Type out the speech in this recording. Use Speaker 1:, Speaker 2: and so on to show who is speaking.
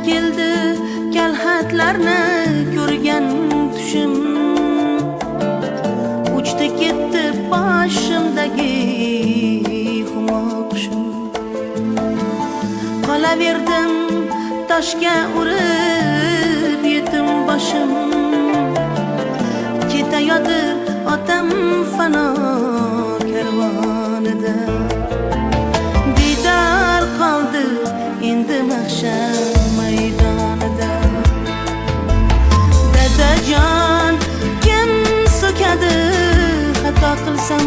Speaker 1: keldi kalxatlarni ko'rgan tushim, uchdi ketdi boshimdagi humo qushim. Qolaverdim toshga urib yetim boshim, ketayotir otam fano karvonida. Didor qoldi endi mahshar maydonida. Dadajon kim so'kadi xato qilsam